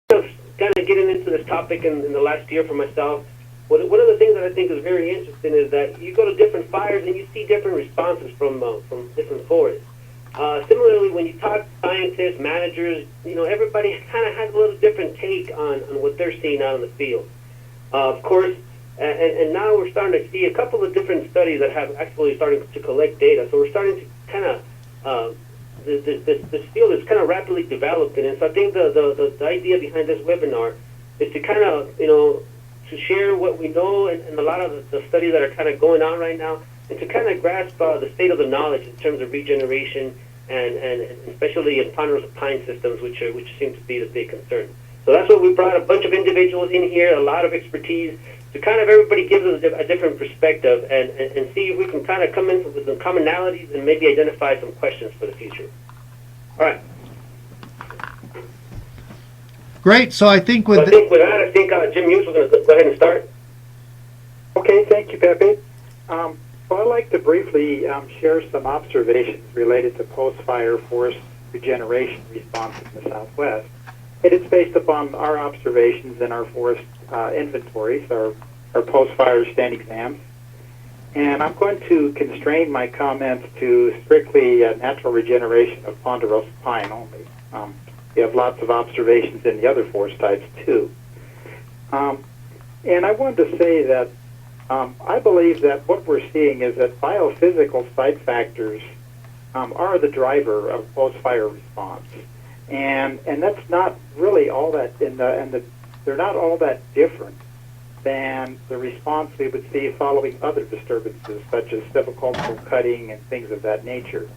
kind of getting into this topic in the last year for myself, one of the things that I think is very interesting is that you go to different fires and you see different responses from different forests. Similarly, when you talk to scientists, managers, everybody kind of has a little different take on what they're seeing out in the field. Of course, and now we're starting to see a couple of different studies that have actually started to collect data. So we're starting to kind of this field is kind of rapidly developing, and so I think the idea behind this webinar is to kind of to share what we know and a lot of the studies that are kind of going on right now, and to kind of grasp the state of the knowledge in terms of regeneration and especially in ponderosa pine systems, which seem to be the big concern. So that's what we brought a bunch of individuals in here, a lot of expertise, to kind of everybody gives us a different perspective and see if we can kind of come in with some commonalities and maybe identify some questions for the future. All right. Great. So I think with that, Jim Hughes was going to go ahead and start. Okay, thank you, Pepe. Well, I'd like to briefly share some observations related to post-fire forest regeneration response in the Southwest. And it's based upon our observations in our forest inventories, our post-fire stand exams. And I'm going to constrain my comments to strictly natural regeneration of ponderosa pine only. We have lots of observations in the other forest types, too. And I wanted to say that I believe that what we're seeing is that biophysical site factors are the driver of post-fire response. And that's not really all that, they're not all that different than the response we would see following other disturbances, such as silvicultural cutting and things of that nature.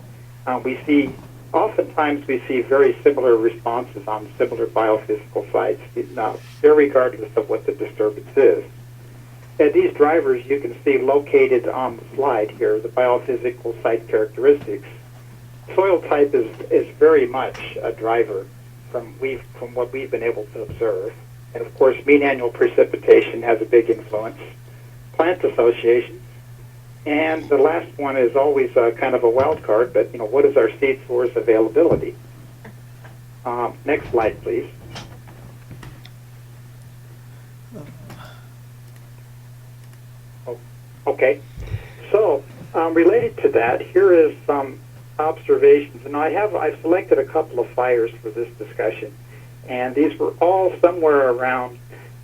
Oftentimes we see very similar responses on similar biophysical sites, irregardless of what the disturbance is. And these drivers you can see located on the slide here, the biophysical site characteristics. Soil type is very much a driver from what we've been able to observe. And of course, mean annual precipitation has a big influence. Plant associations. And the last one is always kind of a wild card, but what is our seed source availability? Next slide, please. Okay. So, related to that, here is some observations, and I've selected a couple of fires for this discussion, and these were all somewhere around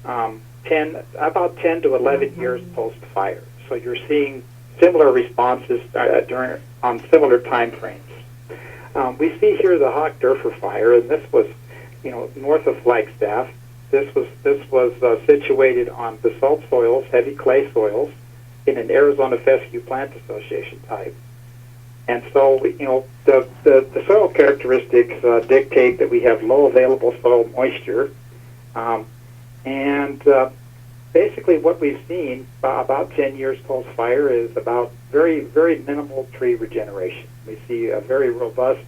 about 10 to 11 years post-fire. So you're seeing similar responses on similar time frames. We see here the Hawk Durfer fire, and this was, north of Flagstaff. This was situated on basalt soils, heavy clay soils, in an Arizona fescue plant association type. And so, the soil characteristics dictate that we have low available soil moisture. Basically what we've seen about 10 years post-fire is about very, very minimal tree regeneration. We see a very robust,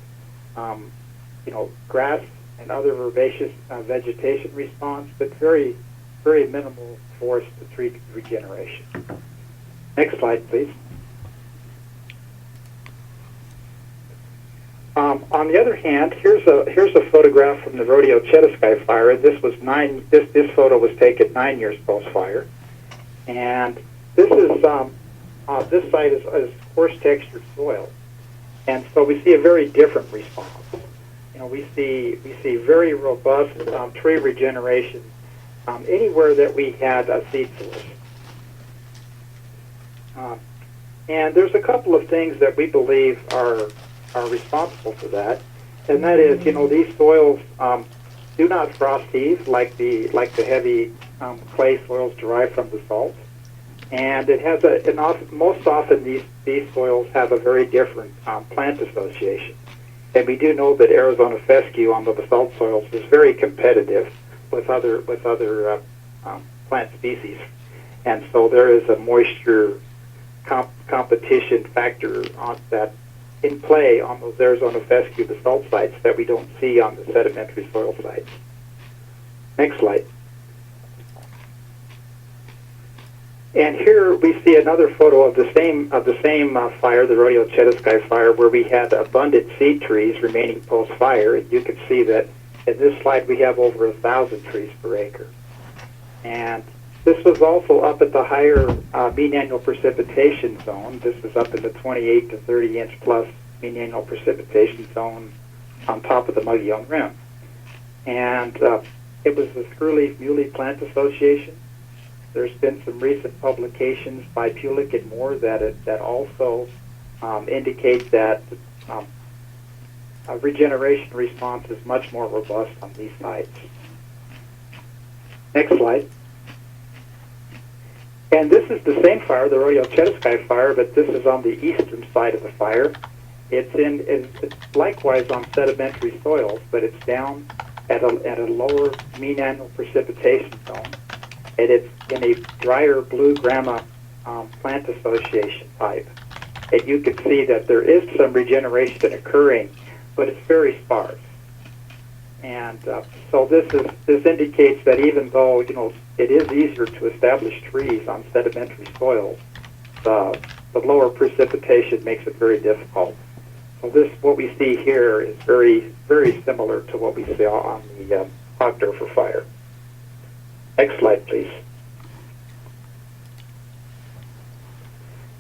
grass and other herbaceous vegetation response, but very, very minimal forest to tree regeneration. Next slide, please. On the other hand, here's a photograph from the Rodeo Chetasky fire. This photo was taken 9 years post-fire, and this site is coarse textured soil, and so we see a very different response. We see very robust tree regeneration anywhere that we had a seed source. And there's a couple of things that we believe are responsible for that, and that is, these soils do not frost heave like the heavy clay soils derived from the salt, and it has most often these soils have a very different plant association, and we do know that Arizona fescue on the basalt soils is very competitive with other plant species, and so there is a moisture competition factor on that in play on those Arizona fescue basalt sites that we don't see on the sedimentary soil sites. Next slide. And here we see another photo of the same fire, the Rodeo Chetasky fire, where we had abundant seed trees remaining post-fire. And you can see that In this slide, we have over 1,000 trees per acre. And this was also up at the higher mean annual precipitation zone. This is up in the 28 to 30 inch plus mean annual precipitation zone on top of the Mogollon Rim. And it was the Screwleaf Muley Plant Association. There's been some recent publications by Pulick and Moore that also indicate that a regeneration response is much more robust on these sites. Next slide. And this is the same fire, the Rodeo Chetaskai fire, but this is on the eastern side of the fire. It's likewise on sedimentary soils, but it's down at a lower mean annual precipitation zone. And it's in a drier blue grama plant association type. And you can see that there is some regeneration occurring, but it's very sparse. And so this indicates that even though it is easier to establish trees on sedimentary soils, the lower precipitation makes it very difficult. So what we see here is very, very similar to what we saw on the Hogdorfer fire. Next slide, please.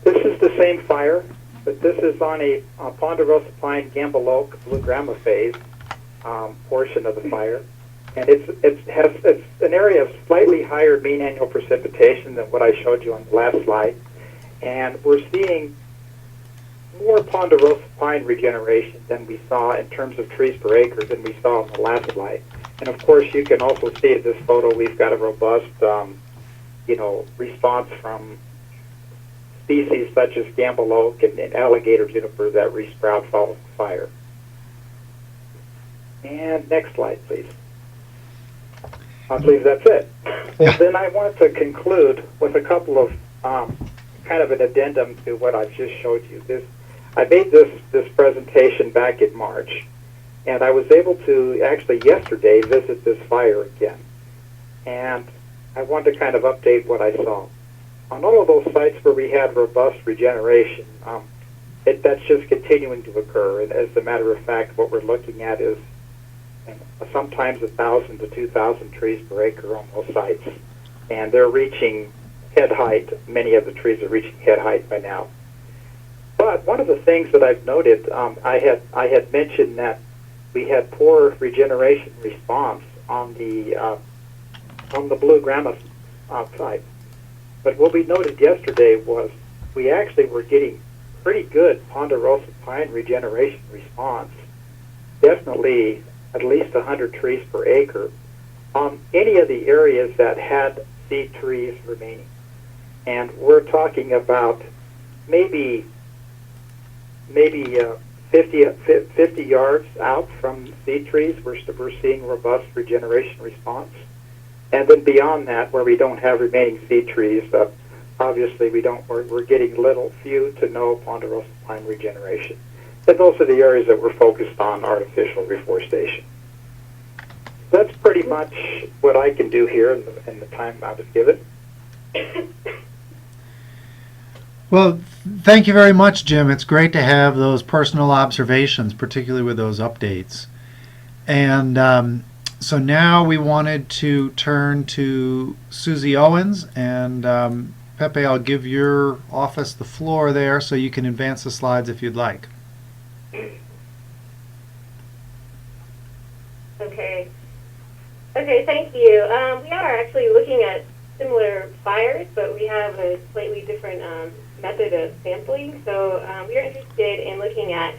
This is the same fire, but this is on a ponderosa pine gambel oak blue grama phase portion of the fire. And it's an area of slightly higher mean annual precipitation than what I showed you on the last slide. And we're seeing more ponderosa pine regeneration than we saw in terms of trees per acre than we saw on the last slide. And of course, you can also see in this photo we've got a robust, response from species such as gambel oak and alligator juniper that resprout following fire. And next slide, please. I believe that's it. Well, then I wanted to conclude with a couple of kind of an addendum to what I've just showed you. I made this presentation back in March, and I was able to actually yesterday visit this fire again. And I wanted to kind of update what I saw. On all of those sites where we had robust regeneration, that's just continuing to occur. And as a matter of fact, what we're looking at is sometimes 1,000 to 2,000 trees per acre on those sites. And they're reaching head height. Many of the trees are reaching head height by now. But one of the things that I've noted, I had mentioned that we had poor regeneration response on the blue grama site. But what we noted yesterday was we actually were getting pretty good ponderosa pine regeneration response, definitely at least 100 trees per acre on any of the areas that had seed trees remaining. And we're talking about maybe 50 yards out from seed trees, we're seeing robust regeneration response. And then beyond that, where we don't have remaining seed trees, obviously we're getting few to no ponderosa pine regeneration. And those are the areas that we're focused on artificial reforestation. That's pretty much what I can do here in the time I was given. Well, thank you very much, Jim. It's great to have those personal observations, particularly with those updates. And so now we wanted to turn to Susie Owens. And Pepe, I'll give your office the floor there so you can advance the slides if you'd like. Okay, thank you. We are actually looking at similar fires, but we have a slightly different method of sampling. So we are interested in looking at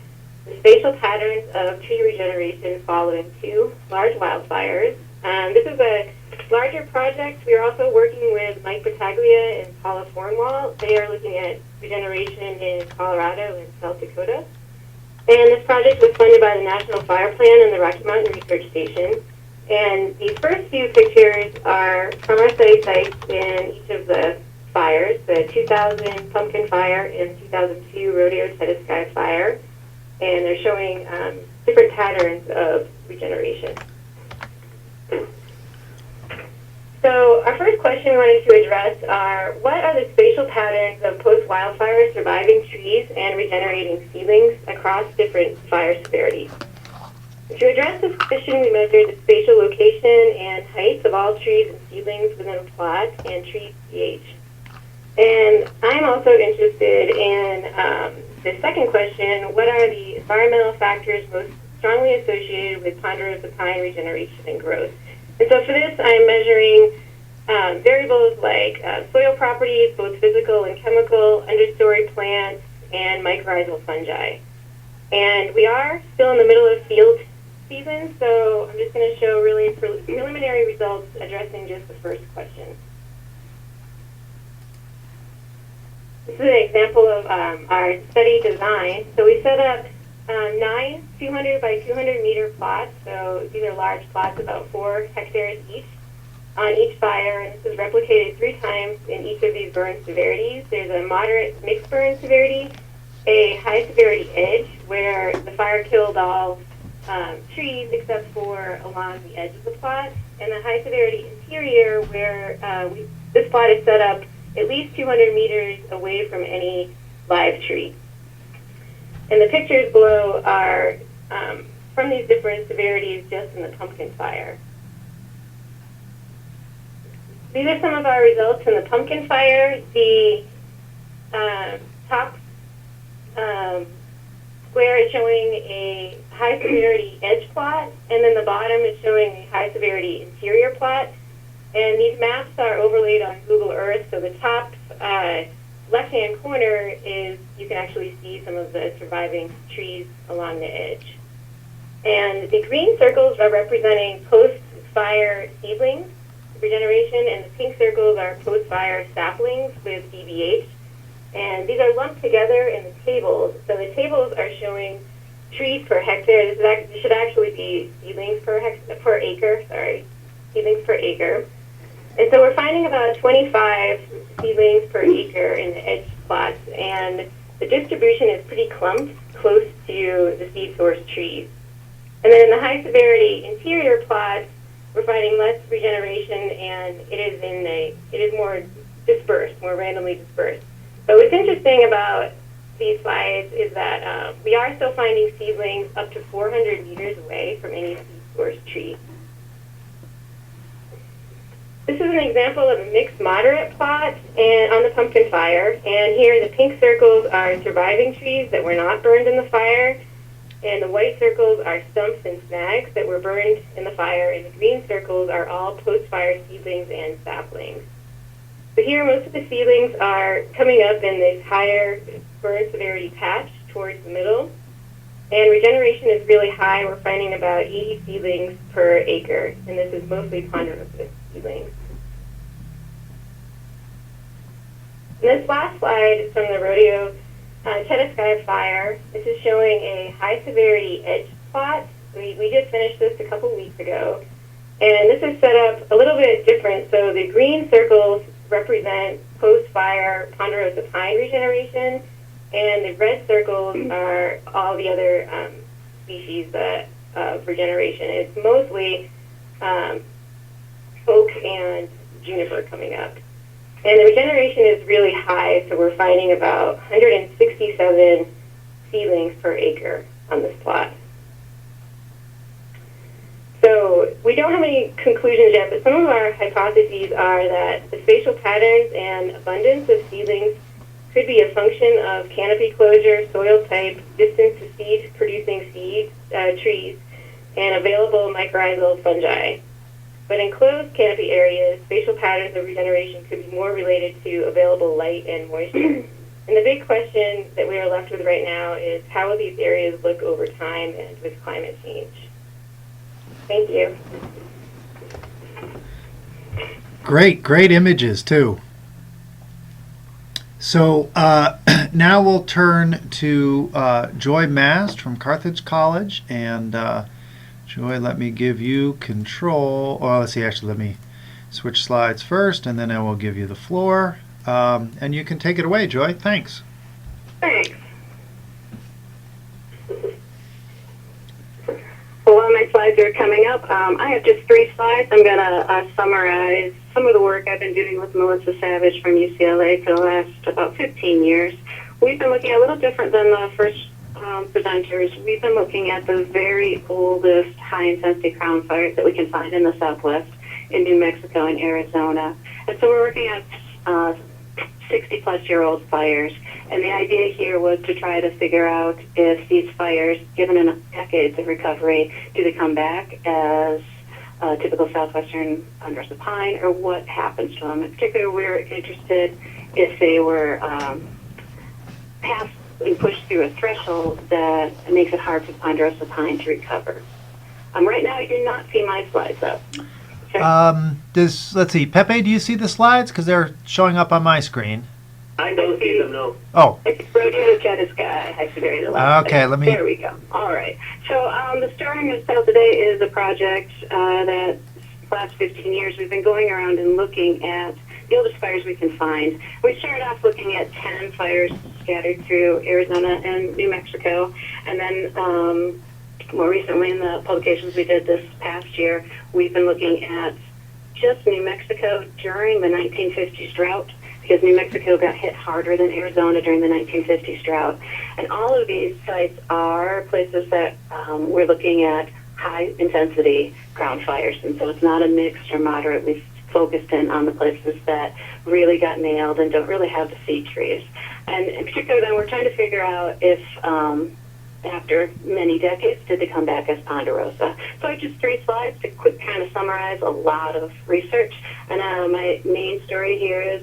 the spatial patterns of tree regeneration following two large wildfires. This is a larger project. We are also working with Mike Battaglia and Paula Fornwall. They are looking at regeneration in Colorado and South Dakota. And this project was funded by the National Fire Plan and the Rocky Mountain Research Station. And the first few pictures are from our study sites in each of the fires, the 2000 Pumpkin Fire and 2002 Rodeo Chetaskai Fire. And they're showing different patterns of regeneration. So our first question we wanted to address are, what are the spatial patterns of post-wildfire surviving trees and regenerating seedlings across different fire severities? To address this question, we measured the spatial location and heights of all trees and seedlings within a plot and tree pH. And I'm also interested in the second question, what are the environmental factors most strongly associated with ponderosa pine regeneration and growth? And so for this, I'm measuring variables like soil properties, both physical and chemical, understory plants, and mycorrhizal fungi. And we are still in the middle of field season, so I'm just going to show really preliminary results addressing just the first question. This is an example of our study design. So we set up 9 200 by 200 meter plots. So these are large plots, about 4 hectares each, on each fire. And this is replicated 3 times in each of these burn severities. There's a moderate mixed burn severity, a high severity edge, where the fire killed all trees except for along the edge of the plot, and the high severity interior, where this plot is set up at least 200 meters away from any live tree. And the pictures below are from these different severities just in the pumpkin fire. These are some of our results in the pumpkin fire. The top square is showing a high severity edge plot, and then the bottom is showing a high severity interior plot. And these maps are overlaid on Google Earth, so the top left-hand corner is, you can actually see some of the surviving trees along the edge. And the green circles are representing post-fire seedlings regeneration, and the pink circles are post-fire saplings with DBH. And these are lumped together in the tables. So the tables are showing trees per hectare. This should actually be seedlings per acre, seedlings per acre. And so we're finding about 25 seedlings per acre in the edge plots, and the distribution is pretty clumped, close to the seed source trees. And then in the high severity interior plots, we're finding less regeneration, and it is more dispersed, more randomly dispersed. But what's interesting about these slides is that we are still finding seedlings up to 400 meters away from any seed source tree. This is an example of a mixed moderate plot and on the pumpkin fire. And here the pink circles are surviving trees that were not burned in the fire. And the white circles are stumps and snags that were burned in the fire. And the green circles are all post-fire seedlings and saplings. So here most of the seedlings are coming up in this higher burn severity patch towards the middle. And regeneration is really high. We're finding about 80 seedlings per acre. And this is mostly ponderosa seedlings. And this last slide is from the rodeo Chetasky fire. This is showing a high severity edge plot. We just finished this a couple weeks ago. And this is set up a little bit different. So the green circles represent post-fire ponderosa pine regeneration, and the red circles are all the other species of regeneration. It's mostly oak and juniper coming up. And the regeneration is really high, so we're finding about 167 seedlings per acre on this plot. So we don't have any conclusions yet, but some of our hypotheses are that the spatial patterns and abundance of seedlings could be a function of canopy closure, soil type, distance to seed producing trees, and available mycorrhizal fungi. But in closed canopy areas, spatial patterns of regeneration could be more related to available light and moisture. And the big question that we are left with right now is how will these areas look over time and with climate change? Thank you. Great images too. So now we'll turn to Joy Mast from Carthage College, and Joy, let me give you control. Oh, let's see, actually let me switch slides first, and then I will give you the floor. And you can take it away, Joy. Thanks. Thanks. Well, while my slides are coming up, I have just 3 slides. I'm going to summarize some of the work I've been doing with Melissa Savage from UCLA for the last about 15 years. We've been looking a little different than the first presenters, we've been looking at the very oldest high-intensity crown fires that we can find in the Southwest, in New Mexico and Arizona. And so we're working at 60-plus-year-old fires. And the idea here was to try to figure out if these fires, given enough decades of recovery, do they come back as typical southwestern ponderosa pine, or what happens to them? In particular, we're interested if they were passed and pushed through a threshold that makes it hard for ponderosa pine to recover. Right now, you do not see my slides up. Let's see, Pepe, do you see the slides? Because they're showing up on my screen. I don't see them, no. Oh, It's Rodeo Jetta Sky. I should very the last. okay, let me... There we go. All right. So the Storing of Sail today is a project that the last 15 years we've been going around and looking at the oldest fires we can find. We started off looking at 10 fires scattered through Arizona and New Mexico, and then more recently in the publications we did this past year, we've been looking at just New Mexico during the 1950s drought, because New Mexico got hit harder than Arizona during the 1950s drought. And all of these sites are places that we're looking at high-intensity ground fires. And so it's not a mixed or moderately focused in on the places that really got nailed and don't really have the seed trees. And in particular, then, we're trying to figure out if after many decades, did they come back as ponderosa? So I have just 3 slides to quick kind of summarize a lot of research. And my main story here is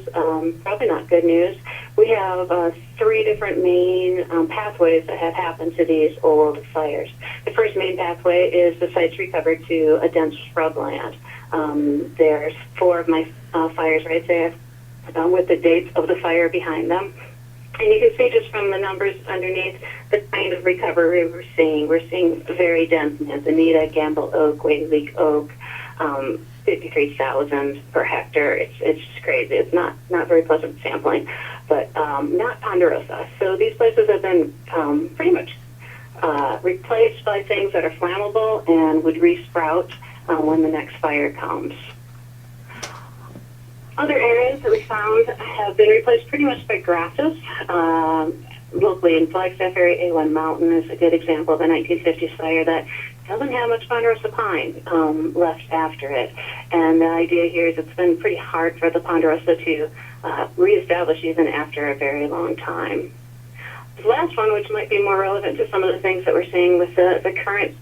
probably not good news. We have 3 different main pathways that have happened to these old fires. The first main pathway is the sites recovered to a dense shrubland. There's 4 of my fires right there with the dates of the fire behind them. And you can see just from the numbers underneath the kind of recovery we're seeing. We're seeing very dense manzanita, Gamble oak, Wade Leak oak, 53,000 per hectare. It's just crazy. It's not very pleasant sampling, but not ponderosa. So these places have been pretty much replaced by things that are flammable and would resprout when the next fire comes. Other areas that we found have been replaced pretty much by grasses. Locally in Flagstaff area, A1 Mountain is a good example of a 1950s fire that doesn't have much ponderosa pine left after it. And the idea here is it's been pretty hard for the ponderosa to reestablish even after a very long time. The last one, which might be more relevant to some of the things that we're seeing with the current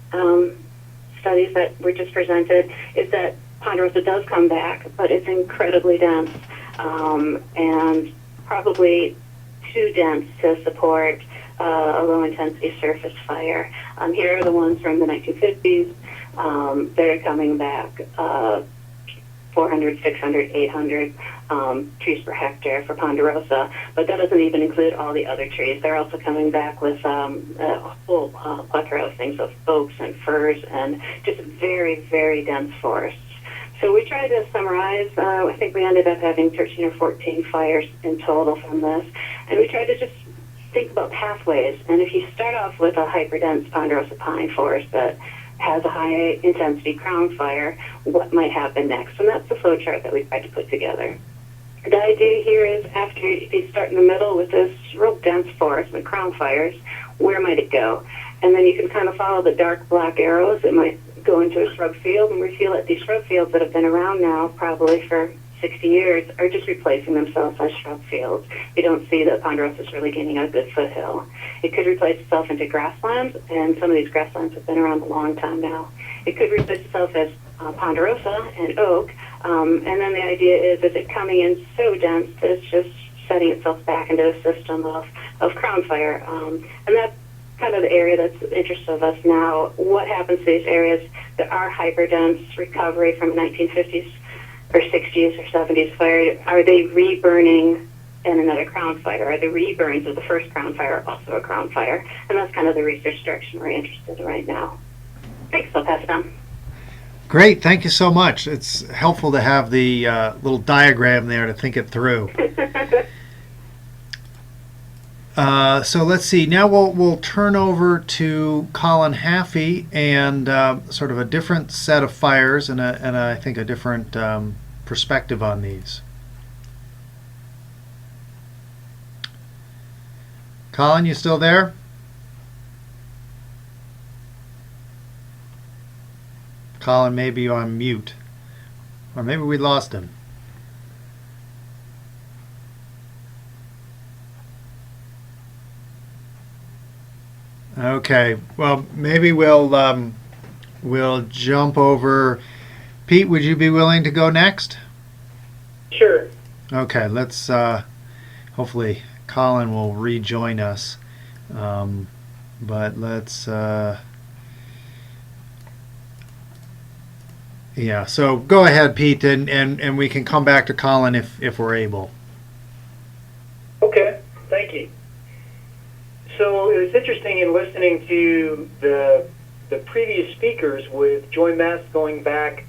studies that were just presented, is that ponderosa does come back, but it's incredibly dense and probably too dense to support a low-intensity surface fire. Here are the ones from the 1950s that are coming back, 400, 600, 800 trees per hectare for ponderosa, but that doesn't even include all the other trees. They're also coming back with a whole plethora of things, of oaks and firs and just very, very dense forests. So we tried to summarize. I think we ended up having 13 or 14 fires in total from this. And we tried to just think about pathways. And if you start off with a hyperdense ponderosa pine forest that has a high-intensity crown fire, what might happen next? And that's the flow chart that we tried to put together. The idea here is after you start in the middle with this real dense forest with crown fires, where might it go? And then you can kind of follow the dark black arrows. It might go into a shrub field, and we feel that these shrub fields that have been around now probably for 60 years are just replacing themselves as shrub fields. You don't see that ponderosa is really gaining a good foothill. It could replace itself into grasslands, and some of these grasslands have been around a long time now. It could replace itself as ponderosa and oak, and then the idea is it coming in so dense that it's just setting itself back into a system of crown fire. And that's kind of the area that's of interest of us now. What happens to these areas that are hyperdense recovery from 1950s or 60s or 70s fire? Are they reburning in another crown fire? Are the reburns of the first crown fire also a crown fire? And that's kind of the research direction we're interested in right now. Thanks, I'll pass it on. Great, thank you so much. It's helpful to have the little diagram there to think it through. So let's see. Now we'll turn over to Colin Haffey and sort of a different set of fires and I think a different perspective on these. Colin, you still there? Colin may be on mute. Or maybe we lost him. Okay, well, maybe we'll jump over. Pete, would you be willing to go next? Sure. Okay, let's hopefully Colin will rejoin us. But let's yeah, so go ahead, Pete, and we can come back to Colin if we're able. Okay, thank you. So it was interesting in listening to the previous speakers with Joy Mess going back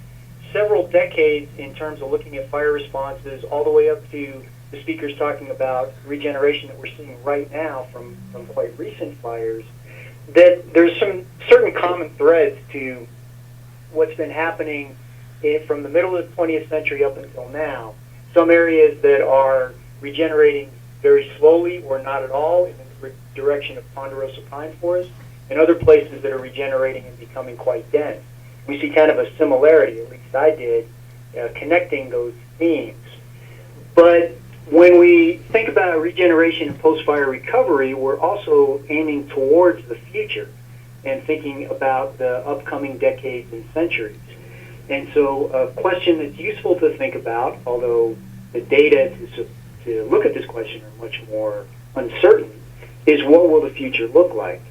several decades in terms of looking at fire responses, all the way up to the speakers talking about regeneration that we're seeing right now from quite recent fires, that there's some certain common threads to what's been happening from the middle of the 20th century up until now. Some areas that are regenerating very slowly or not at all in the direction of ponderosa pine forest, and other places that are regenerating and becoming quite dense. We see kind of a similarity, at least I did, connecting those themes. But when we think about regeneration and post-fire recovery, we're also aiming towards the future and thinking about the upcoming decades and centuries. And so a question that's useful to think about, although the data to look at this question are much more uncertain, is what will the future look like?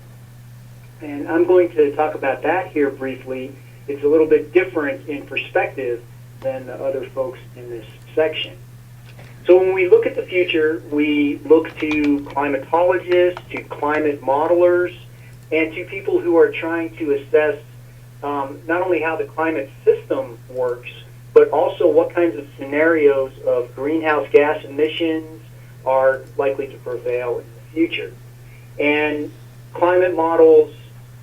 And I'm going to talk about that here briefly. It's a little bit different in perspective than the other folks in this section. So when we look at the future, we look to climatologists, to climate modelers, and to people who are trying to assess not only how the climate system works, but also what kinds of scenarios of greenhouse gas emissions are likely to prevail in the future. And climate models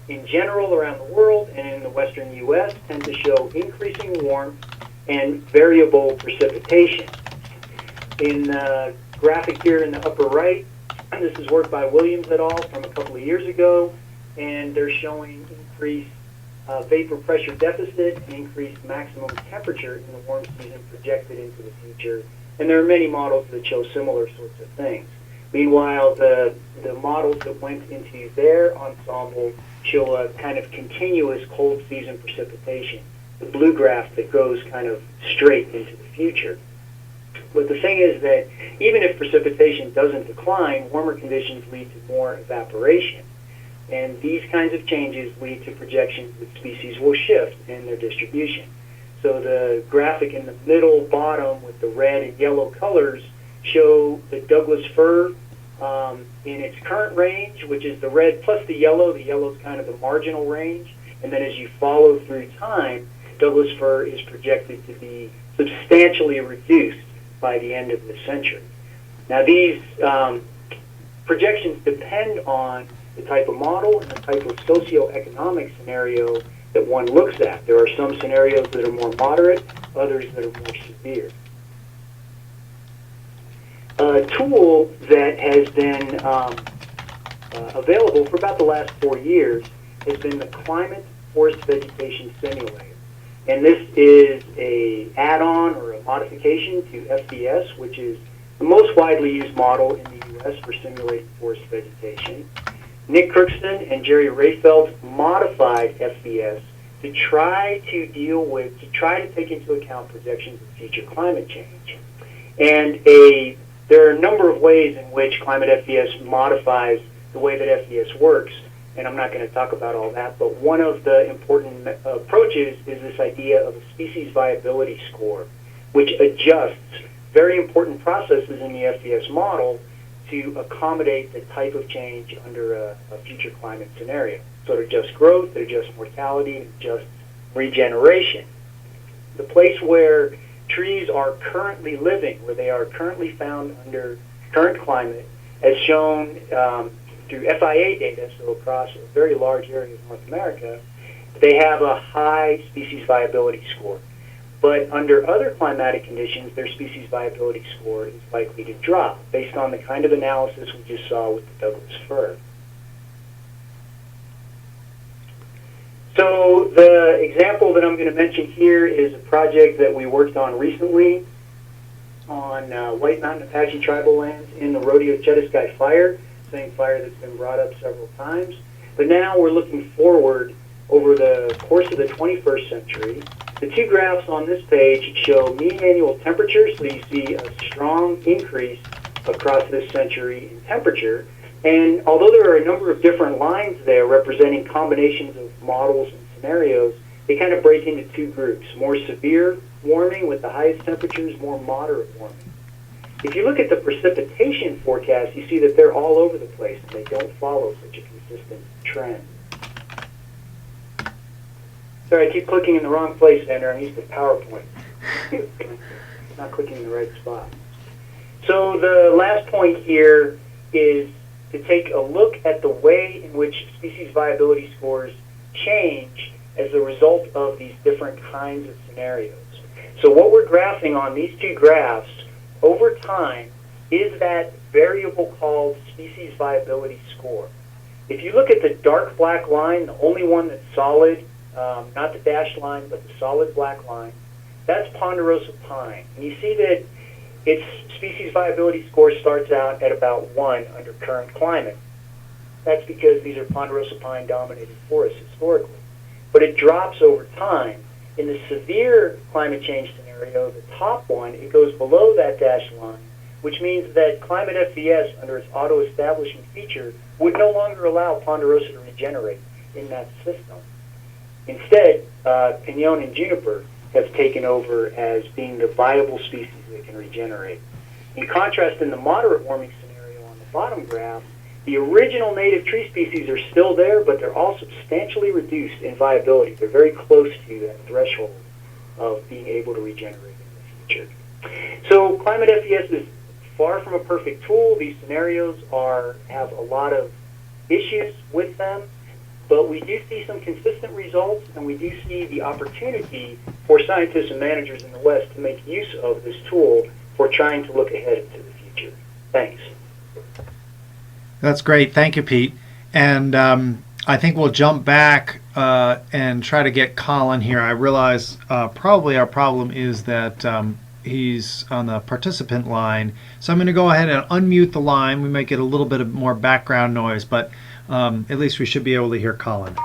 in general around the world and in the western U.S. tend to show increasing warmth and variable precipitation. In the graphic here in the upper right, this is work by Williams et al. From a couple of years ago, and they're showing increased vapor pressure deficit and increased maximum temperature in the warm season projected into the future. And there are many models that show similar sorts of things. Meanwhile, the models that went into their ensemble show a kind of continuous cold season precipitation, the blue graph that goes kind of straight into the future. But the thing is that even if precipitation doesn't decline, warmer conditions lead to more evaporation. And these kinds of changes lead to projections that species will shift in their distribution. So the graphic in the middle bottom with the red and yellow colors show the Douglas fir in its current range, which is the red plus the yellow. The yellow is kind of the marginal range. And then as you follow through time, Douglas fir is projected to be substantially reduced by the end of the century. Now these projections depend on the type of model and the type of socioeconomic scenario that one looks at. There are some scenarios that are more moderate, others that are more severe. A tool that has been available for about the last 4 years has been the Climate Forest Vegetation Simulator. And this is an add-on or a modification to FVS, which is the most widely used model in the U.S. for simulating forest vegetation. Nick Kirkston and Jerry Rayfeld modified FVS to try to take into account projections of future climate change. And there are a number of ways in which Climate FVS modifies the way that FVS works, and I'm not going to talk about all that, but one of the important approaches is this idea of a species viability score, which adjusts very important processes in the FVS model to accommodate the type of change under a future climate scenario. So it adjusts growth, it adjusts mortality, it adjusts regeneration. The place where trees are currently living, where they are currently found under current climate, as shown through FIA data, so across a very large area of North America, they have a high species viability score. But under other climatic conditions, their species viability score is likely to drop based on the kind of analysis we just saw with the Douglas fir. So the example that I'm going to mention here is a project that we worked on recently on White Mountain Apache tribal lands in the Rodeo Chetaskai fire, same fire that's been brought up several times. But now we're looking forward over the course of the 21st century. The two graphs on this page show mean annual temperatures, so you see a strong increase across this century in temperature. And although there are a number of different lines there representing combinations of models and scenarios, they kind of break into two groups: more severe warming with the highest temperatures, more moderate warming. If you look at the precipitation forecast, you see that they're all over the place and they don't follow such a consistent trend. Sorry, I keep clicking in the wrong place, Andrew. I'm used to PowerPoint. Not clicking in the right spot. So the last point here is to take a look at the way in which species viability scores change as a result of these different kinds of scenarios. So what we're graphing on these two graphs over time is that variable called species viability score. If you look at the dark black line, the only one that's solid, not the dashed line, but the solid black line, that's ponderosa pine. And you see that its species viability score starts out at about 1 under current climate. That's because these are ponderosa pine dominated forests historically. But it drops over time. In the severe climate change scenario, the top one, it goes below that dashed line, which means that climate FVS, under its auto-establishing feature, would no longer allow ponderosa to regenerate in that system. Instead, pinon and juniper have taken over as being the viable species that can regenerate. In contrast, in the moderate warming scenario on the bottom graph, the original native tree species are still there, but they're all substantially reduced in viability. They're very close to that threshold of being able to regenerate in the future. So climate FES is far from a perfect tool. These scenarios have a lot of issues with them, but we do see some consistent results, and we do see the opportunity for scientists and managers in the West to make use of this tool for trying to look ahead into the future. Thanks. That's great. Thank you, Pete. And I think we'll jump back and try to get Colin here. I realize probably our problem is that he's on the participant line. So I'm going to go ahead and unmute the line. We might get a little bit of more background noise, but at least we should be able to hear Colin.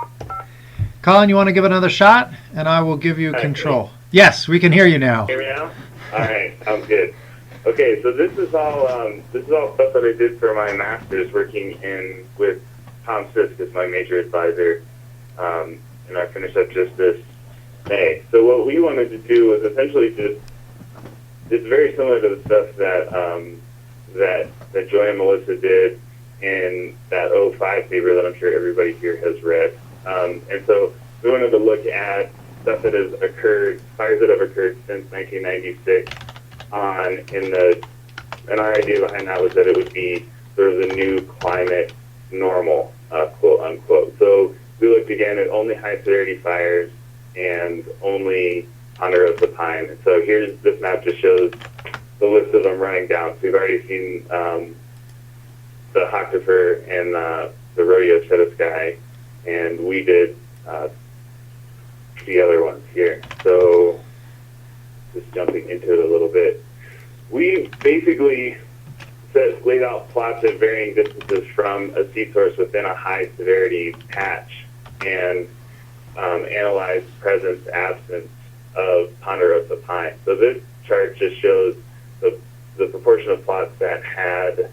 Colin, you want to give it another shot? And I will give you control. Yes, we can hear you now. Hear me now? All right, sounds good. Okay, so this is all stuff that I did for my master's, working with Tom Sisk as my major advisor, and I finished up just this May. So what we wanted to do was essentially it's very similar to the stuff that Joy and Melissa did in that 05 paper that I'm sure everybody here has read. And so we wanted to look at stuff that has occurred, fires that have occurred since 1996. And our idea behind that was that it would be sort of the new climate normal, quote unquote. So we looked again at only high severity fires and only ponderosa pine. And so this map just shows the list of them running down. So we've already seen the Hacktifer and the Rodeo Chetaskai, and we did the other ones here. So just jumping into it a little bit. We basically laid out plots at varying distances from a seed source within a high severity patch and analyzed presence, absence of ponderosa pine. So this chart just shows the proportion of plots that had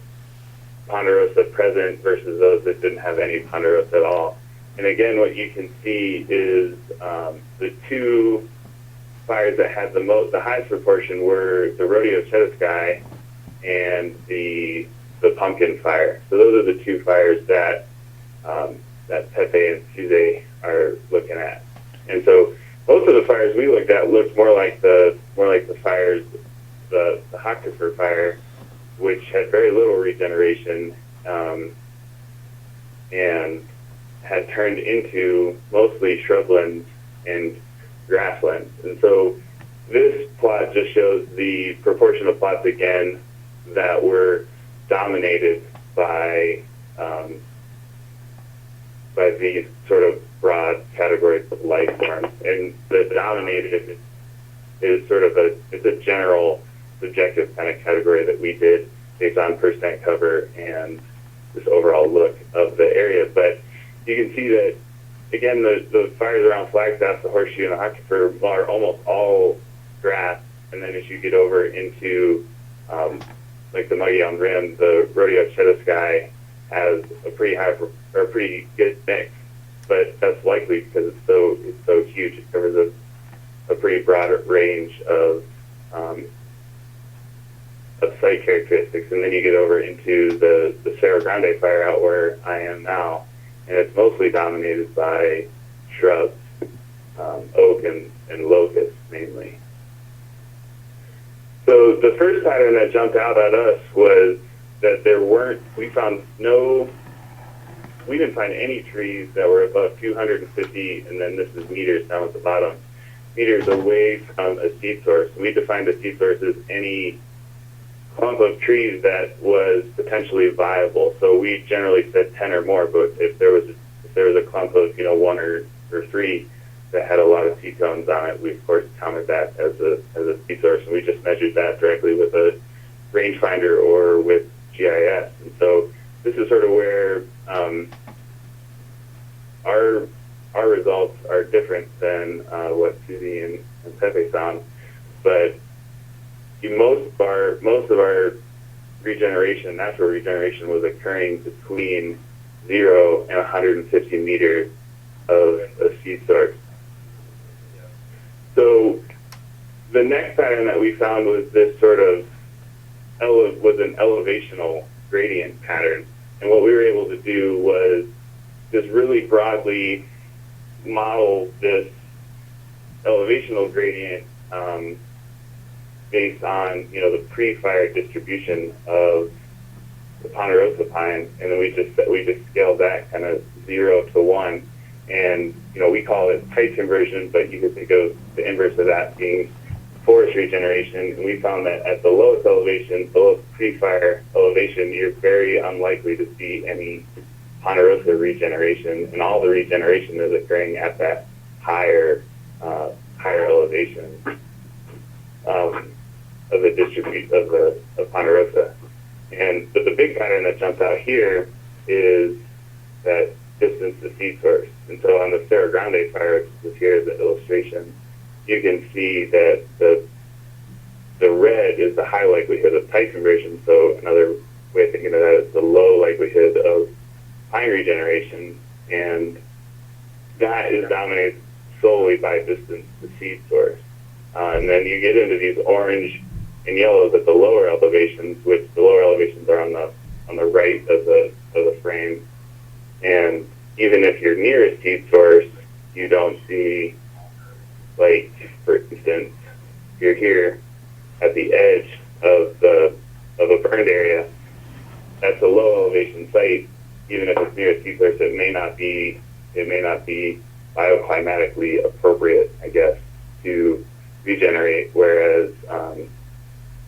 ponderosa present versus those that didn't have any ponderosa at all. And again, what you can see is the two fires that had the highest proportion were the Rodeo Chetaskai and the pumpkin fire. So those are the two fires that Pepe and Suze are looking at. And so most of the fires we looked at looked more like the fires, the Hacktifer fire, which had very little regeneration and had turned into mostly shrublands and grasslands. And so this plot just shows the proportion of plots again that were dominated by these sort of broad categories of life forms, and the dominated is sort of it's a general subjective kind of category that we did based on percent cover and this overall look of the area. But you can see that, again, the fires around Flagstaff, the Horseshoe, and the Aquifer are almost all grass. And then as you get over into like the Mogollon Rim, the Rodeo Chetasky has a pretty high or pretty good mix. But that's likely because it's so huge. It covers a pretty broad range of site characteristics. And then you get over into the Cerro Grande fire out where I am now, and it's mostly dominated by shrubs, oak and locust mainly. So the first pattern that jumped out at us was that we didn't find any trees that were above 250, and then this is meters down at the bottom, meters away from a seed source. We defined a seed source as any clump of trees that was potentially viable. So we generally said 10 or more, but if there was a clump of one or three that had a lot of ketones on it, we of course counted that as a seed source, and we just measured that directly with a rangefinder or with GIS. And so this is sort of where our results are different than what Susie and Pepe found, but most of our regeneration, natural regeneration, was occurring between 0 and 150 meters of a seed source. So the next pattern that we found was this sort of was an elevational gradient pattern, and what we were able to do was just really broadly model this elevational gradient based on the pre-fire distribution of the Ponderosa pine, and then we just scaled that kind of 0 to 1, and we call it height conversion, but you could think of the inverse of that being forest regeneration. And we found that at the lowest elevation, the lowest pre-fire elevation, you're very unlikely to see any Ponderosa regeneration, and all the regeneration is occurring at that higher elevation of the of Ponderosa. But the big pattern that jumps out here is that distance to seed source. And so on the Cerro Grande fire, which is here as an illustration, you can see that the red is the high likelihood of height conversion. So another way of thinking of that is the low likelihood of pine regeneration, and that is dominated solely by distance to seed source. And then you get into these orange and yellows at the lower elevations, which the lower elevations are on the right of the frame. And even if you're near a seed source, you don't see, like, for instance, you're here at the edge of a burned area. That's a low elevation site. Even if it's near a seed source, it may not be bioclimatically appropriate, I guess, to regenerate. Whereas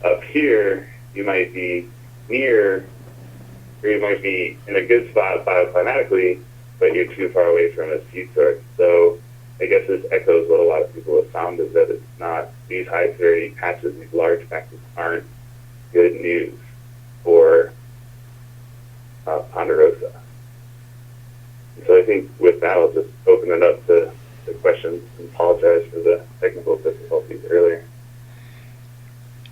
up here, you might be near, or you might be in a good spot bioclimatically, but you're too far away from a seed source. So I guess this echoes what a lot of people have found, is that it's not, these high severity patches, these large patches, aren't good news for Ponderosa. So I think with that, I'll just open it up to questions and apologize for the technical difficulties earlier.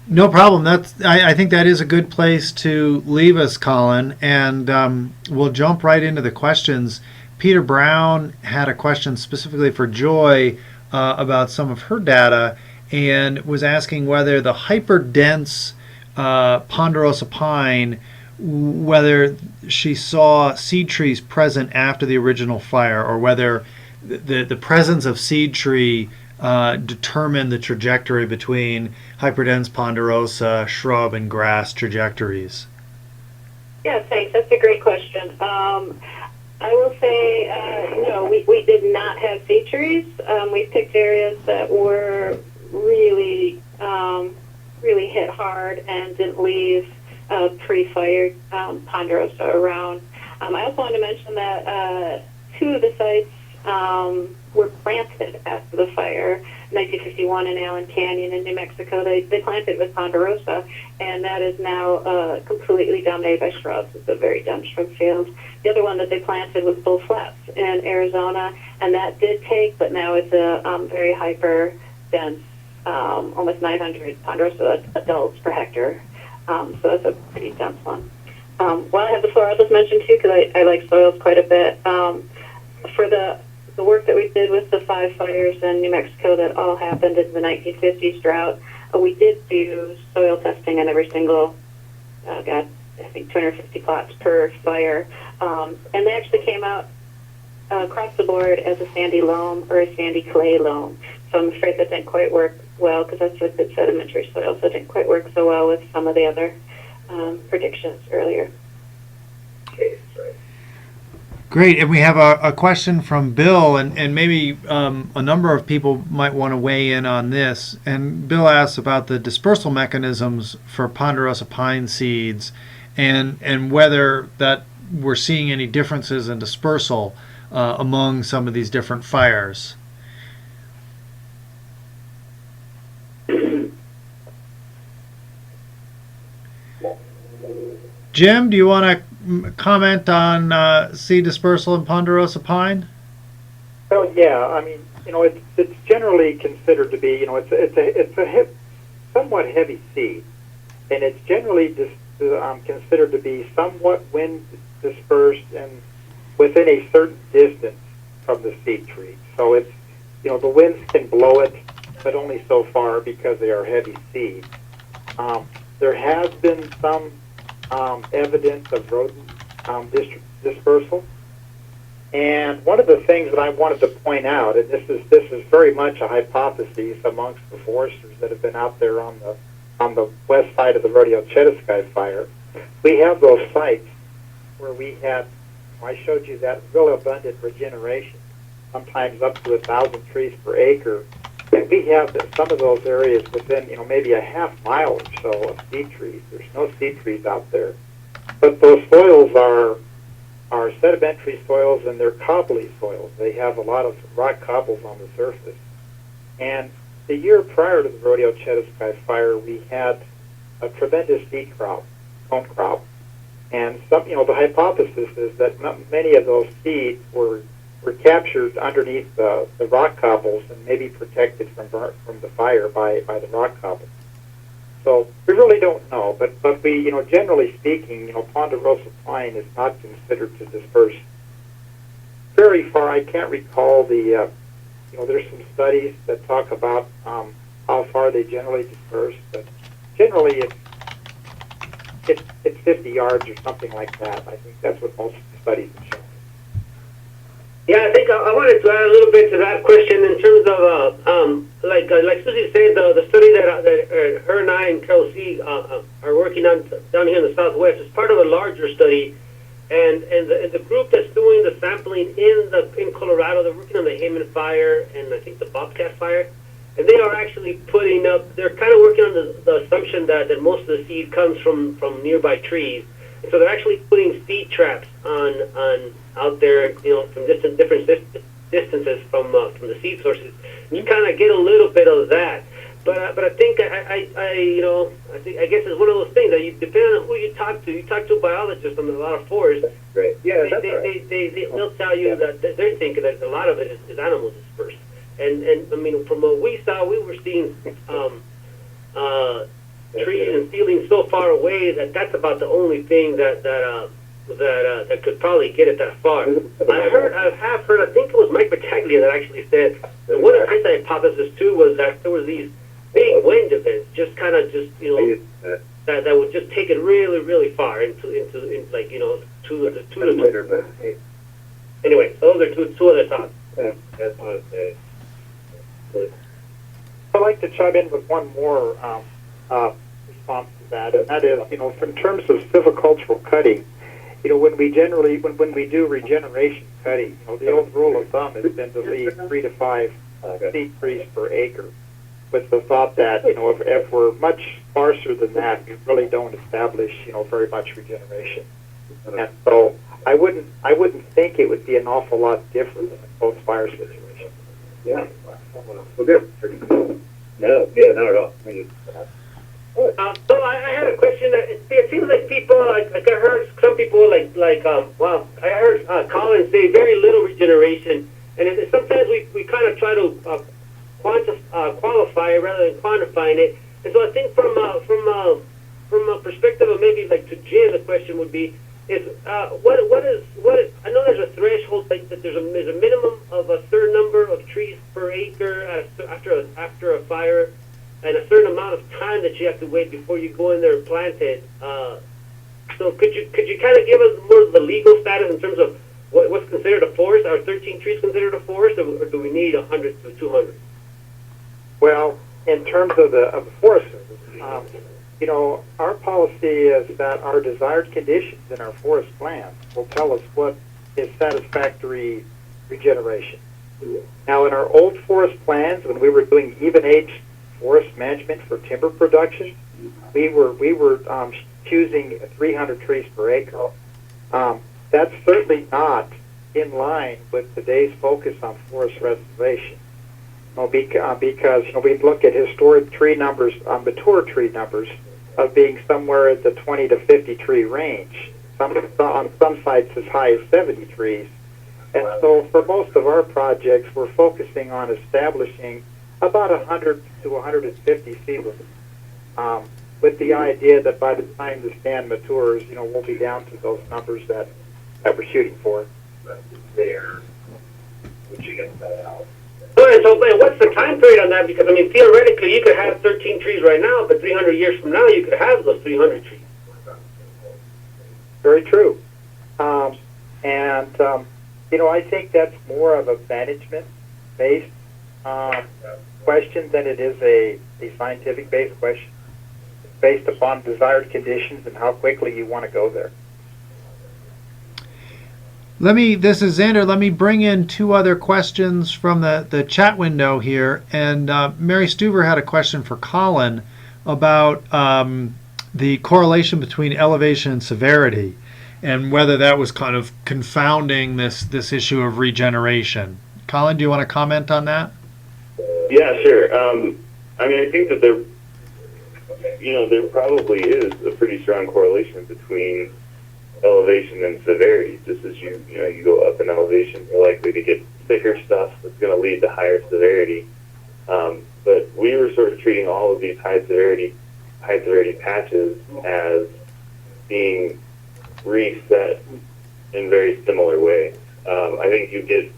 No problem. I think that is a good place to leave us, Colin, and we'll jump right into the questions. Peter Brown had a question specifically for Joy about some of her data, and was asking whether the hyperdense Ponderosa pine, whether she saw seed trees present after the original fire, or whether the presence of seed tree determined the trajectory between hyperdense ponderosa, shrub, and grass trajectories. Yeah, thanks. That's a great question. I will say, no, we did not have seed trees. We picked areas that were really, really hit hard and didn't leave pre-fire ponderosa around. I also wanted to mention that two of the sites were planted after the fire. 1951 in Allen Canyon in New Mexico, they planted with ponderosa, and that is now completely dominated by shrubs. It's a very dense shrub field. The other one that they planted was Bull Flats in Arizona, and that did take, but now it's a very hyper dense, almost 900 ponderosa adults per hectare. So that's a pretty dense one. While I have the floor, I'll just mention too, because I like soils quite a bit. For the work that we did with the 5 fires in New Mexico that all happened in the 1950s drought, we did do soil testing on every single, I think 250 plots per fire. And they actually came out across the board as a sandy loam or a sandy clay loam. So I'm afraid that didn't quite work well, because that's a good sedimentary soil, so it didn't quite work so well with some of the other predictions earlier. Great, and we have a question from Bill, and maybe a number of people might want to weigh in on this. And Bill asks about the dispersal mechanisms for ponderosa pine seeds, and whether that we're seeing any differences in dispersal among some of these different fires. Jim, do you want to comment on seed dispersal in ponderosa pine? Well, yeah. I mean, it's generally considered to be, it's a somewhat heavy seed, and it's generally considered to be somewhat wind dispersed and within a certain distance from the seed tree. So it's, the winds can blow it, but only so far because they are heavy seed. There has been some evidence of rodent dispersal. And one of the things that I wanted to point out, and this is very much a hypothesis amongst the foresters that have been out there on the west side of the Rodeo Chetaskai fire, we have those sites where I showed you that real abundant regeneration, sometimes up to 1,000 trees per acre. And we have some of those areas within, maybe a half mile or so of seed trees. There's no seed trees out there. But those soils are sedimentary soils, and they're cobbly soils. They have a lot of rock cobbles on the surface. And the year prior to the Rodeo Chetaskai fire, we had a tremendous seed crop, cone crop. And the hypothesis is that many of those seeds were captured underneath the rock cobbles and maybe protected from the fire by the rock cobbles. So we really don't know, but we, generally speaking, ponderosa pine is not considered to disperse very far. I can't recall there's some studies that talk about how far they generally disperse, but generally it's 50 yards or something like that. I think that's what most studies have shown. Yeah, I think I wanted to add a little bit to that question in terms of, like Susie said, the study that her and I and Carol C. Are working on down here in the Southwest is part of a larger study, and the group that's doing the sampling in Colorado, they're working on the Hayman fire and I think the Bobcat fire, and they are actually putting up. They're kind of working on the assumption that most of the seed comes from nearby trees, and so they're actually putting seed traps on out there, from different distances from the seed sources. You kind of get a little bit of that, but I think I guess it's one of those things that depending on who you talk to. You talk to a biologist on a lot of forests. Great. Yeah, they'll tell you that they're thinking that a lot of it is animal dispersed. And I mean, from what we saw, we were seeing trees and ceilings so far away that that's about the only thing that could probably get it that far. I have heard, I think it was Mike Battaglia that actually said that one of his hypothesis too was that there was these big wind events, that would just take it really, really far into like to the. Anyway, those are two other thoughts. That's what I say. I'd like to chime in with one more response to that, and that is, in terms of silvicultural cutting, when we do regeneration cutting, the old rule of thumb has been to leave 3 to 5 seed trees per acre, with the thought that, if we're much sparser than that, we really don't establish, very much regeneration. And so I wouldn't think it would be an awful lot different than both fire situations. Yeah. Well, good. No, yeah, not at all. I mean, So I had a question. It seems like people, like I heard some people, I heard Colin say very little regeneration, and sometimes we kind of try to qualify it rather than quantifying it. And so I think from a perspective of maybe like to Jim, the question would be is what is I know there's a threshold like that there's a minimum of a certain number of trees per acre after a fire, and a certain amount of time that you have to wait before you go in there and plant it. So could you kind of give us more of the legal status in terms of what's considered a forest? Are 13 trees considered a forest, or do we need 100 to 200? Well, in terms of the Forest Service, our policy is that our desired conditions in our forest plans will tell us what is satisfactory regeneration. Now, in our old forest plans, when we were doing even-age forest management for timber production, we were choosing 300 trees per acre. That's certainly not in line with today's focus on forest restoration. Because we'd look at historic tree numbers, mature tree numbers, of being somewhere at the 20 to 50 tree range. On some sites as high as 70 trees. And so for most of our projects, we're focusing on establishing about 100 to 150 seedlings, with the idea that by the time the stand matures, we'll be down to those numbers that we're shooting for. there, would you get that out? All right, so what's the time period on that? Because, I mean, theoretically, you could have 13 trees right now, but 300 years from now, you could have those 300 trees. Very true. I think that's more of a management-based question than it is a scientific-based question, based upon desired conditions and how quickly you want to go there. This is Xander. Let me bring in two other questions from the chat window here. And Mary Stuver had a question for Colin about the correlation between elevation and severity, and whether that was kind of confounding this issue of regeneration. Colin, do you want to comment on that? Yeah, sure. I think that there probably is a pretty strong correlation between elevation and severity. Just as you go up in elevation, you're likely to get thicker stuff that's going to lead to higher severity. But we were sort of treating all of these high severity patches as being reset in very similar ways. I think you get,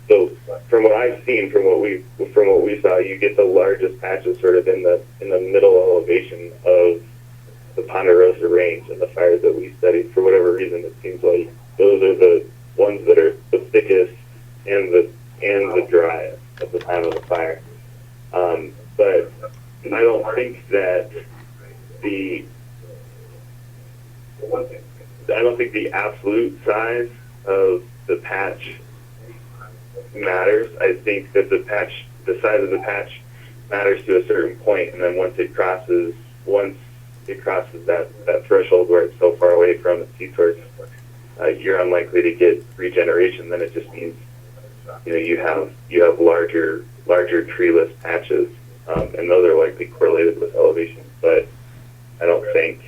so from what I've seen, from what we saw, you get the largest patches sort of in the middle elevation of the Ponderosa Range and the fires that we studied. For whatever reason, it seems like those are the ones that are the thickest and the driest at the time of the fire. But I don't think that the absolute size of the patch matters. I think that the size of the patch matters to a certain point, and then once it crosses that threshold where it's so far away from its heat source, you're unlikely to get regeneration. Then it just means you have larger treeless patches, and those are likely correlated with elevation. But I don't think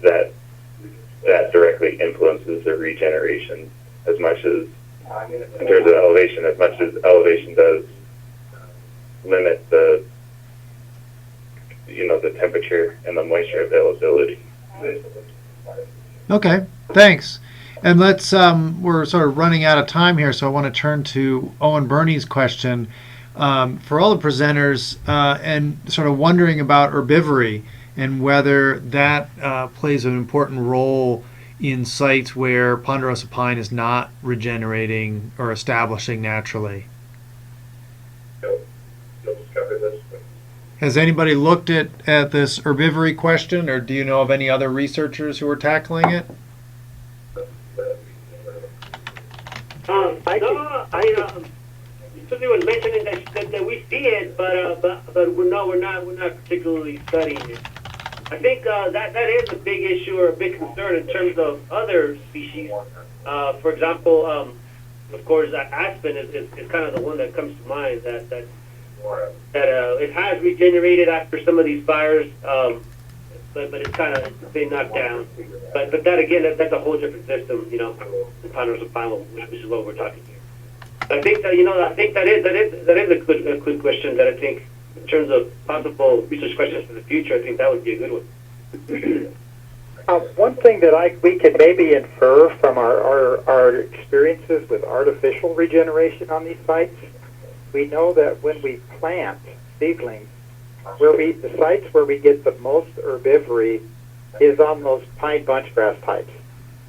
that directly influences the regeneration as much as, in terms of elevation, as much as elevation does limit the temperature and the moisture availability. Okay, thanks. And let's we're sort of running out of time here, so I want to turn to Owen Birney's question for all the presenters, and sort of wondering about herbivory and whether that plays an important role in sites where ponderosa pine is not regenerating or establishing naturally. Has anybody looked at this herbivory question, or do you know of any other researchers who are tackling it? Somebody was mentioning that we see it, but we're not particularly studying it. I think that is a big issue or a big concern in terms of other species. For example, of course, aspen is kind of the one that comes to mind. That it has regenerated after some of these fires, but it's kind of been knocked down. But that again, that's a whole different system, you know, the ponderosa pine, which is what we're talking here. I think that that is a good question. That I think in terms of possible research questions for the future, I think that would be a good one. One thing that we could maybe infer from our experiences with artificial regeneration on these sites, we know that when we plant seedlings, the sites where we get the most herbivory is on those pine bunchgrass types,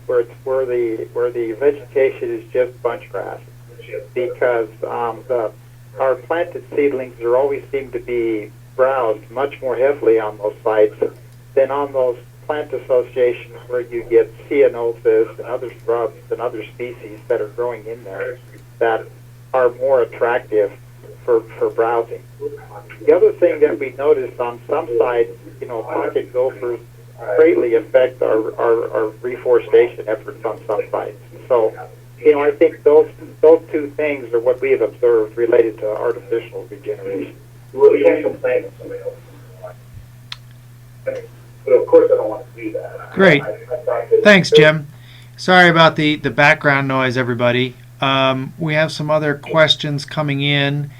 where the vegetation is just bunchgrass, because our planted seedlings are always seem to be browsed much more heavily on those sites than on those plant associations where you get ceanothus and other shrubs and other species that are growing in there that are more attractive for browsing. The other thing that we noticed on some sites, you know, pocket gophers greatly affect our reforestation efforts on some sites. So, you know, I think those two things are what we have observed related to artificial regeneration. Well, you can't complain if somebody else is. But of course, I don't want to do that. Great. Thanks, Jim. Sorry about the background noise, everybody. We have some other questions coming in.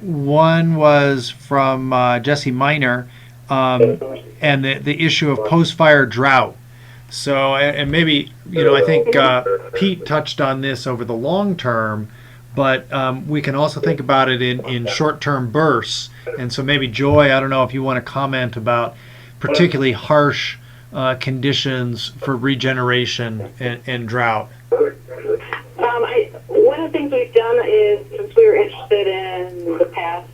One was from Jesse Miner, and the issue of post-fire drought. So, and maybe, you know, I think Pete touched on this over the long term, but we can also think about it in short-term bursts. And so maybe Joy, I don't know if you want to comment about particularly harsh conditions for regeneration and drought. One of the things we've done is, since we were interested in the past,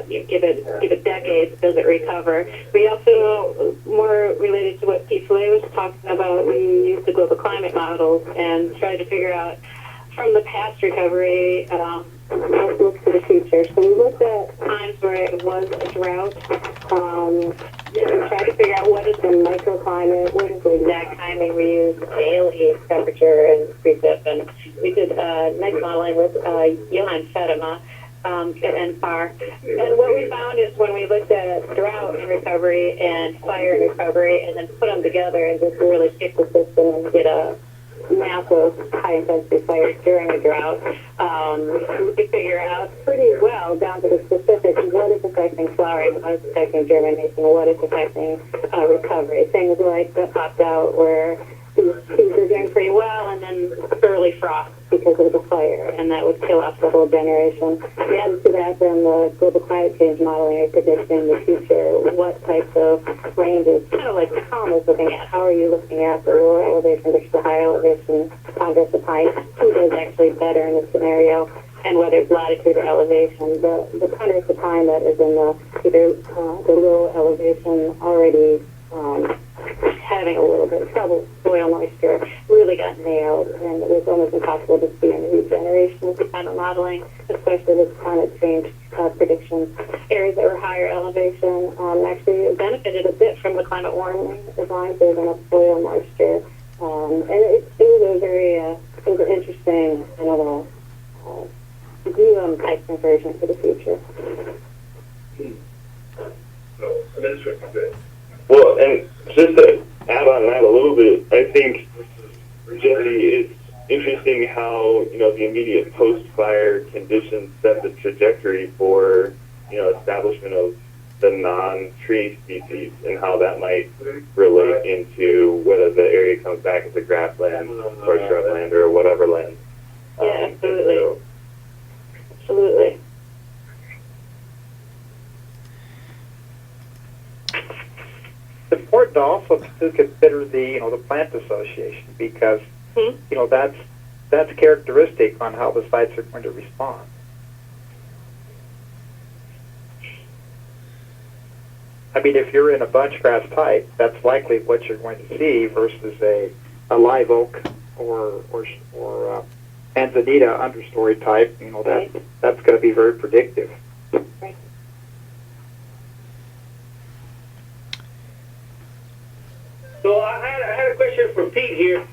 give it decades, does it recover? We also, more related to what Pete Filet was talking about, we used the global climate models and tried to figure out from the past recovery, let's look to the future. So we looked at times where it was a drought, and tried to figure out what is the microclimate, what is the exact timing. We used daily temperature and precip, and we did nice modeling with Johan Fedema and FAR. And what we found is when we looked at drought and recovery and fire and recovery and then put them together and just really pick the system and get a massive high-intensity fire during a drought, we could figure out pretty well down to the specifics what is affecting flowering, what is affecting germination, what is affecting recovery. Things like that popped out where these trees are doing pretty well and then early frost because of the fire, and that would kill off the whole generation. We added to that then the global climate change modeling and predicting the future, what types of ranges, kind of like Tom was looking at. How are you looking at the lower elevation versus the higher elevation ponderosa pine? Who does actually better in this scenario? And whether it's latitude or elevation. The ponderosa pine that is in either the low elevation already having a little bit of trouble, soil moisture, really got nailed, and it was almost impossible to see any regeneration with the kind of modeling, especially with climate change predictions. Areas that were higher elevation actually benefited a bit from the climate warming as long as there's enough soil moisture. And it was a very it was an interesting kind of a view on type conversion for the future. So, administrative, good. Well, and just to add on that a little bit, I think, Jesse, it's interesting how, you know, the immediate post-fire conditions set the trajectory for, you know, establishment of the non-tree species and how that might relate into whether the area comes back as a grassland or shrubland or whatever land. Yeah, absolutely. Absolutely. It's important to also to consider the plant association, because that's characteristic on how the sites are going to respond. I mean, if you're in a bunchgrass type, that's likely what you're going to see versus a live oak or Manzanita understory type. You know, that's going to be very predictive. Right. So I had a question for Pete here.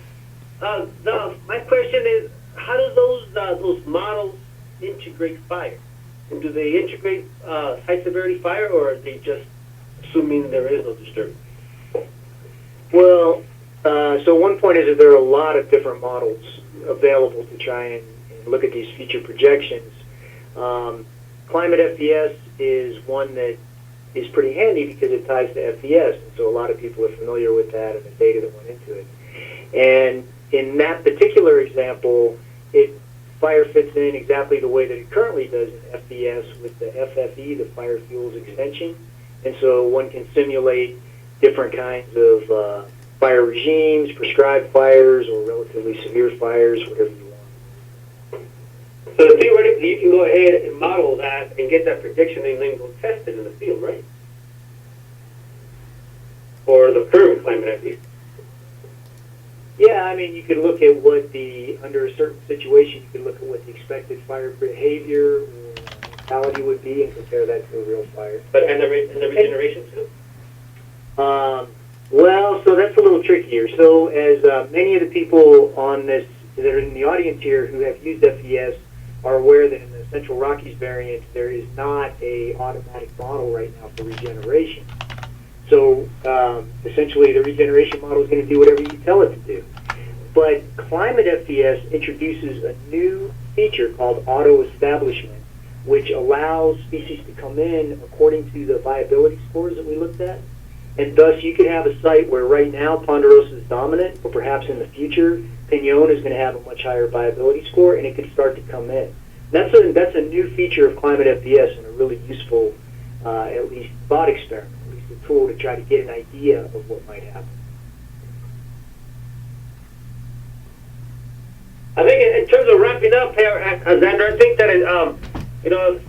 My question is, how do those models integrate fire? And do they integrate high severity fire, or are they just assuming there is no disturbance? Well, so one point is that there are a lot of different models available to try and look at these future projections. Climate FES is one that is pretty handy because it ties to FES, and so a lot of people are familiar with that and the data that went into it. And in that particular example, fire fits in exactly the way that it currently does in FES with the FFE, the Fire Fuels Extension. And so one can simulate different kinds of fire regimes, prescribed fires, or relatively severe fires, whatever you want. So theoretically, you can go ahead and model that and get that prediction and then go test it in the field, right? For the current climate, at least. Yeah, I mean, you could look at under a certain situation, you could look at what the expected fire behavior or mortality would be and compare that to a real fire. But and the regeneration too? Well, so that's a little trickier. So as many of the people on this that are in the audience here who have used FES are aware that in the Central Rockies variant, there is not a automatic model right now for regeneration. So essentially, the regeneration model is going to do whatever you tell it to do. But Climate FES introduces a new feature called auto-establishment, which allows species to come in according to the viability scores that we looked at. And thus, you could have a site where right now Ponderosa is dominant, but perhaps in the future, Pinon is going to have a much higher viability score, and it could start to come in. That's a new feature of Climate FES and a really useful, at least thought experiment. A tool to try to get an idea of what might happen. I think in terms of wrapping up here, Xander, I think that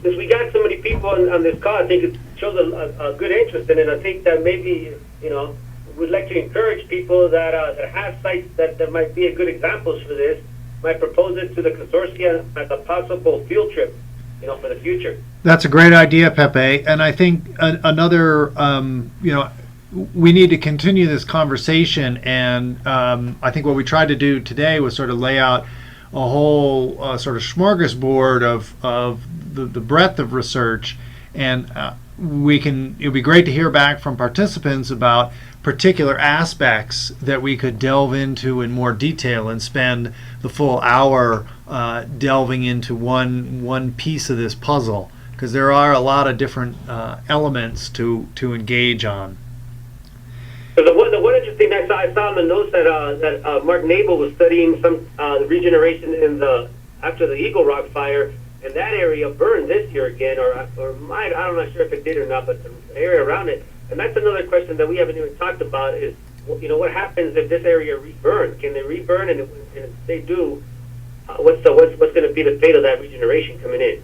since we got so many people on this call, I think it shows a good interest in it. I think that maybe we'd like to encourage people that have sites that might be a good examples for this. Might propose it to the consortium as a possible field trip, for the future. That's a great idea, Pepe. And I think another, we need to continue this conversation. And I think what we tried to do today was sort of lay out a whole sort of smorgasbord of the breadth of research. And it would be great to hear back from participants about particular aspects that we could delve into in more detail and spend the full hour delving into one piece of this puzzle, because there are a lot of different elements to engage on. So the one interesting thing I saw in the notes that Mark Nabel was studying some regeneration after the Eagle Rock fire, and that area burned this year again, I'm not sure if it did or not, but the area around it. And that's another question that we haven't even talked about is, what happens if this area reburns? Can they reburn? And if they do, what's going to be the fate of that regeneration coming in?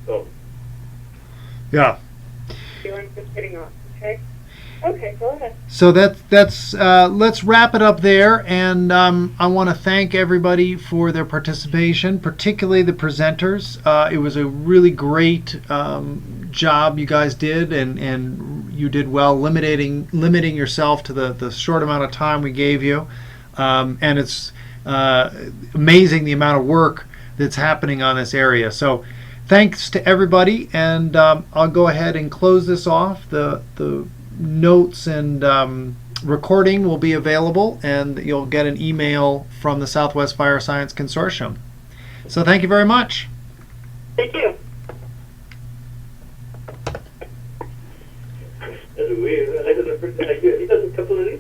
So. Yeah. You're just getting off, okay? Okay, go ahead. So that's let's wrap it up there, and I want to thank everybody for their participation, particularly the presenters. It was a really great job you guys did, and you did well limiting yourself to the short amount of time we gave you, and it's amazing the amount of work that's happening on this area. So thanks to everybody, and I'll go ahead and close this off. The notes and recording will be available, and you'll get an email from the Southwest Fire Science Consortium. So thank you very much. Thank you. That's weird. He does a couple of these.